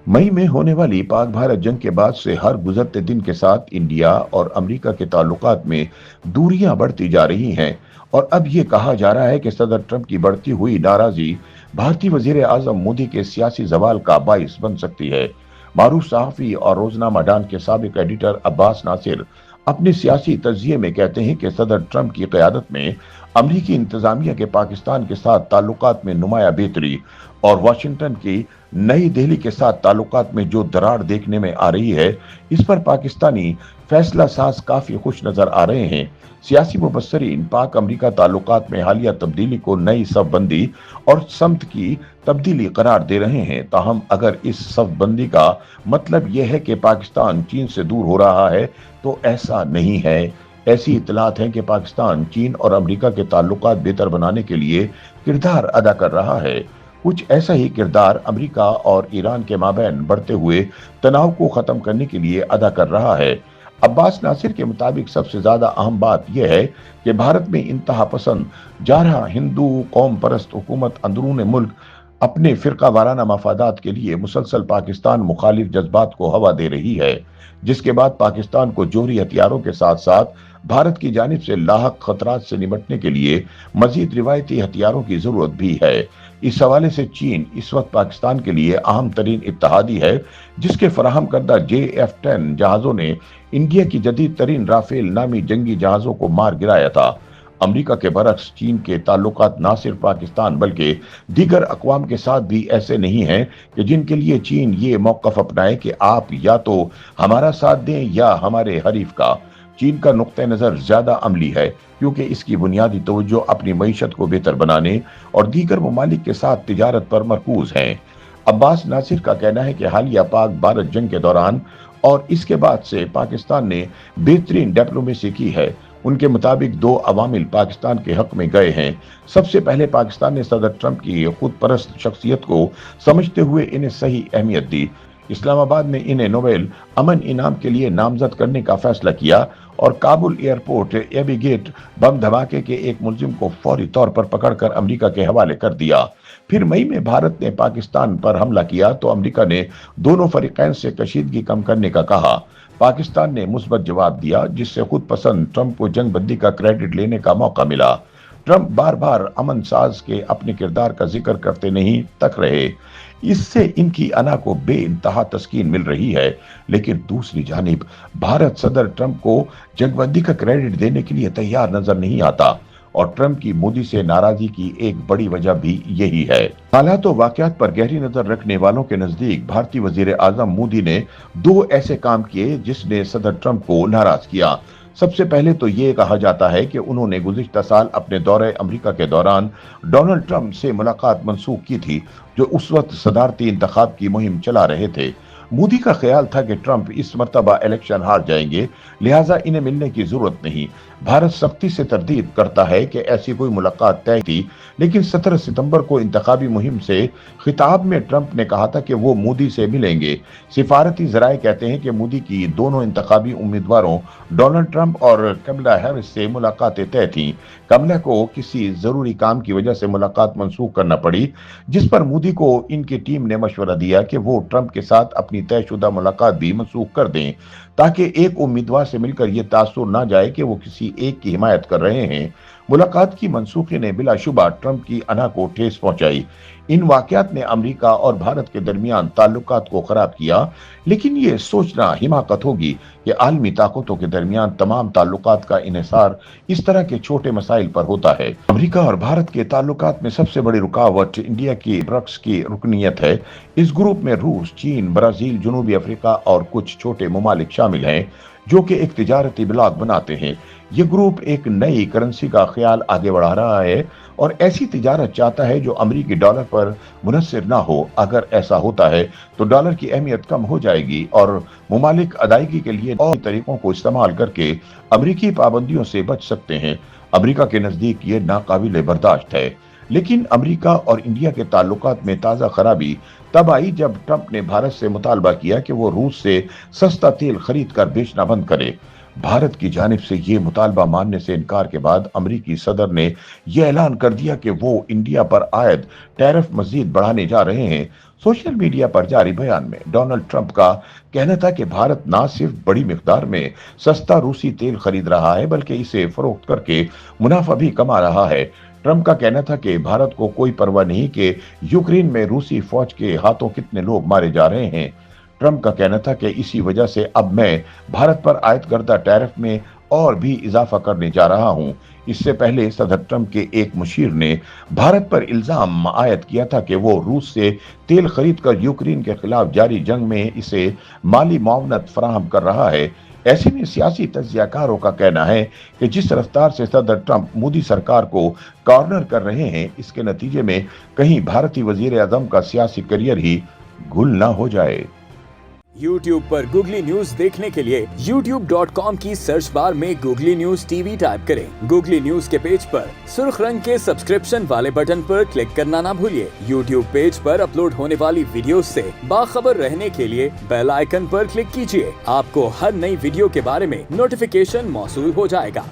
मई में होने वाली पाक भारत जंग के बाद से हर गुजरते दिन के साथ इंडिया और अमेरिका के ताल्लुकात में दूरियां बढ़ती जा रही हैं और अब ये कहा जा रहा है कि सदर ट्रंप की बढ़ती हुई नाराजगी भारतीय वजीर आजम मोदी के सियासी जवाल का बाइस बन सकती है। मारूफ सहाफी और रोजनामा डान के साबिक एडिटर अब्बास नासिर अपने सियासी तजिए में कहते हैं कि सदर ट्रंप की क़यादत में अमरीकी इंतजामिया के पाकिस्तान के साथ ताल्लुकात में नुमाया बेहतरी और वाशिंगटन की नई दिल्ली के साथ ताल्लुकात में जो दरार देखने में आ रही है, इस पर पाकिस्तानी फैसला साज काफी खुश नजर आ रहे हैं। सियासी मुबस्सरीन पाक अमरीका ताल्लुकात में हालिया तब्दीली को नई सफबंदी और समत की तब्दीली करार दे रहे हैं। ताहम अगर इस सफबंदी का मतलब यह है कि पाकिस्तान चीन से दूर हो रहा है, तो ऐसा नहीं है। ऐसी इतलात हैं कि पाकिस्तान चीन और अमेरिका के ताल्लुकात बेहतर बनाने के लिए किरदार अदा कर रहा है। कुछ ऐसा ही किरदार अमेरिका और ईरान के माबैन बढ़ते हुए तनाव को खत्म करने के लिए अदा कर रहा है। अब्बास नासिर के मुताबिक सबसे ज्यादा अहम बात यह है कि भारत में इंतहा पसंद जारहा हिंदू कौम परस्त हुकूमत अंदरून मुल्क अपने फिरका वाराना मफादात के लिए मुसलसल पाकिस्तान मुखालिफ जज्बात को हवा दे रही है, जिसके बाद पाकिस्तान को जोहरी हथियारों के साथ साथ भारत की जानिब से लाहक खतरात से निपटने के लिए मजीद रिवायती हथियारों की जरूरत भी है। इस हवाले से चीन इस वक्त पाकिस्तान के लिए अहम तरीन इत्तेहादी है, जिसके फराहम करदा JF-10 जहाजों ने इंडिया की जदीद तरीन राफेल नामी जंगी जहाजों को मार गिराया था। अमेरिका के बरक्स चीन के ताल्लुकात न सिर्फ पाकिस्तान बल्कि दीगर अक़वाम के साथ भी ऐसे नहीं हैं कि जिनके लिए चीन ये मौक़िफ़ अपनाए कि आप या तो हमारा साथ दें या हमारे हरीफ का। चीन का नुक्ता नज़र ज्यादा अमली है, क्योंकि इसकी बुनियादी तवज्जो अपनी मईशत को बेहतर बनाने और दीगर ममालिक के साथ तिजारत पर मरकूज है। अब्बास नासिर का कहना है कि हालिया पाक भारत जंग के दौरान और इसके बाद से पाकिस्तान ने बेहतरीन डिप्लोमेसी की है। उनके मुताबिक दो अवामिल पाकिस्तान के हक में गए हैं। सबसे पहले पाकिस्तान ने सदर ट्रंप की खुद परस्त शख्सियत को समझते हुए इन्हें सही अहमियत दी। इस्लामाबाद ने इन्हें नोबेल अमन इनाम के लिए नामजद करने का फैसला किया और काबुल एयरपोर्ट एबी गेट बम धमाके के एक मुलजिम को फौरी तौर पर पकड़कर अमेरिका के हवाले कर दिया। फिर मई में भारत ने पाकिस्तान पर हमला किया तो अमेरिका ने दोनों फरीकैन से कशीदगी कम करने का कहा। पाकिस्तान ने मुस्बत जवाब दिया, जिससे खुद पसंद ट्रंप को जंगबंदी का क्रेडिट लेने का मौका मिला। ट्रंप बार बार अमन साज के अपने किरदार का जिक्र करते नहीं तक रहे। इससे इनकी अना को बेइंतहा तस्कीन मिल रही है, लेकिन दूसरी जानिब भारत सदर ट्रंप को जंगबंदी का क्रेडिट देने के लिए तैयार नजर नहीं आता और ट्रंप की मोदी से नाराजगी की एक बड़ी वजह भी यही है। हालात और वाकयात पर गहरी नजर रखने वालों के नजदीक भारतीय वजीर आजम मोदी ने दो ऐसे काम किए जिसने सदर ट्रंप को नाराज किया। सबसे पहले तो ये कहा जाता है कि उन्होंने गुज़िश्ता साल अपने दौरे अमेरिका के दौरान डोनाल्ड ट्रंप से मुलाकात मंसूख की थी, जो उस वक्त सदारती इंतखाब की मुहिम चला रहे थे। मोदी का ख्याल था कि ट्रंप इस मर्तबा इलेक्शन हार जाएंगे, लिहाजा इन्हें मिलने की जरूरत नहीं। भारत सख्ती से तरदीद करता है कि ऐसी कोई मुलाकात तय थी, लेकिन 17 सितंबर को इंतखाबी मुहिम से खिताब में ट्रंप ने कहा था कि वो मोदी से मिलेंगे। सिफारती जराए कहते हैं कि मोदी की दोनों इंतखाबी उम्मीदवारों डोनाल्ड ट्रंप और कमला हैरिस से मुलाकातें तय थीं। कमला को किसी जरूरी काम की वजह से मुलाकात मंसूख करना पड़ी, जिस पर मोदी को इनकी टीम ने मशवरा दिया कि वो ट्रंप के साथ अपनी तयशुदा मुलाकात भी मंसूख कर दें, ताकि एक उम्मीदवार से मिलकर यह तासुर ना जाए कि वो किसी एक की हिमायत कर रहे हैं। मुलाकात की मनसूखी ने बिलाशुबा ट्रंप की अना को ठेस पहुंचाई। इन वाकयात ने अमेरिका और भारत के दरमियान ताल्लुकात को खराब किया, लेकिन ये सोचना हिमाकत होगी कि आलमी ताकतों के दरमियान तमाम ताल्लुकात का इन्हिसार इस तरह के छोटे मसाइल पर होता है। अमेरिका और भारत के ताल्लुकात में सबसे बड़ी रुकावट इंडिया की ब्रिक्स की रुकनीत है। इस ग्रुप में रूस, चीन, ब्राजील, जनूबी अफ्रीका और कुछ छोटे ममालिक शामिल हैं, जो कि एक तिजारती ब्लॉक बनाते हैं। ये ग्रुप एक नई करेंसी का ख्याल आगे बढ़ा रहा है और ऐसी तिजारत चाहता है जो अमेरिकी डॉलर पर मुनहसर ना हो। अगर ऐसा होता है तो डॉलर की अहमियत कम हो जाएगी और ममालिक अदायगी के लिए और तरीकों को इस्तेमाल करके अमेरिकी पाबंदियों से बच सकते हैं। अमेरिका के नजदीक ये नाकाबिले बर्दाश्त है। लेकिन अमेरिका और इंडिया के ताल्लुकात में ताज़ा खराबी तब आई जब ट्रंप ने भारत से मुतालबा किया कि वो रूस से सस्ता तेल खरीद कर बेचना बंद करे। भारत की जानिब से ये मुतालबा मानने से इनकार के बाद अमरीकी सदर ने यह ऐलान कर दिया कि वो इंडिया पर आयद टैरिफ मजीद बढ़ाने जा रहे हैं। सोशल मीडिया पर जारी बयान में डोनाल्ड ट्रंप का कहना था कि भारत न सिर्फ बड़ी मिकदार में सस्ता रूसी तेल खरीद रहा है बल्कि इसे फरोख्त करके मुनाफा भी कमा रहा है। ट्रंप का कहना था कि भारत को कोई परवाह नहीं कि यूक्रेन में रूसी फौज के हाथों कितने लोग मारे जा रहे हैं। ट्रंप का कहना था कि इसी वजह से अब मैं भारत पर आयत करदा टैरिफ में और भी इजाफा करने जा रहा हूं। इससे पहले सदर ट्रंप के एक मुशीर ने भारत पर इल्जाम आयद किया था कि वो रूस से तेल खरीद कर यूक्रेन के खिलाफ जारी जंग में इसे माली मुआवनत फराहम कर रहा है। ऐसे में सियासी तज्जियाकारों का कहना है कि जिस रफ्तार से सदर ट्रंप मोदी सरकार को कॉर्नर कर रहे हैं, इसके नतीजे में कहीं भारतीय वजीर आजम का सियासी करियर ही गुल ना हो जाए। YouTube पर गूगली न्यूज देखने के लिए youtube.com की सर्च बार में गूगली न्यूज टीवी टाइप करें। गूगली न्यूज के पेज पर सुर्ख रंग के सब्सक्रिप्शन वाले बटन पर क्लिक करना ना भूलिए। YouTube पेज पर अपलोड होने वाली वीडियोस से बाखबर रहने के लिए बेल आइकन पर क्लिक कीजिए। आपको हर नई वीडियो के बारे में नोटिफिकेशन मौसूल हो जाएगा।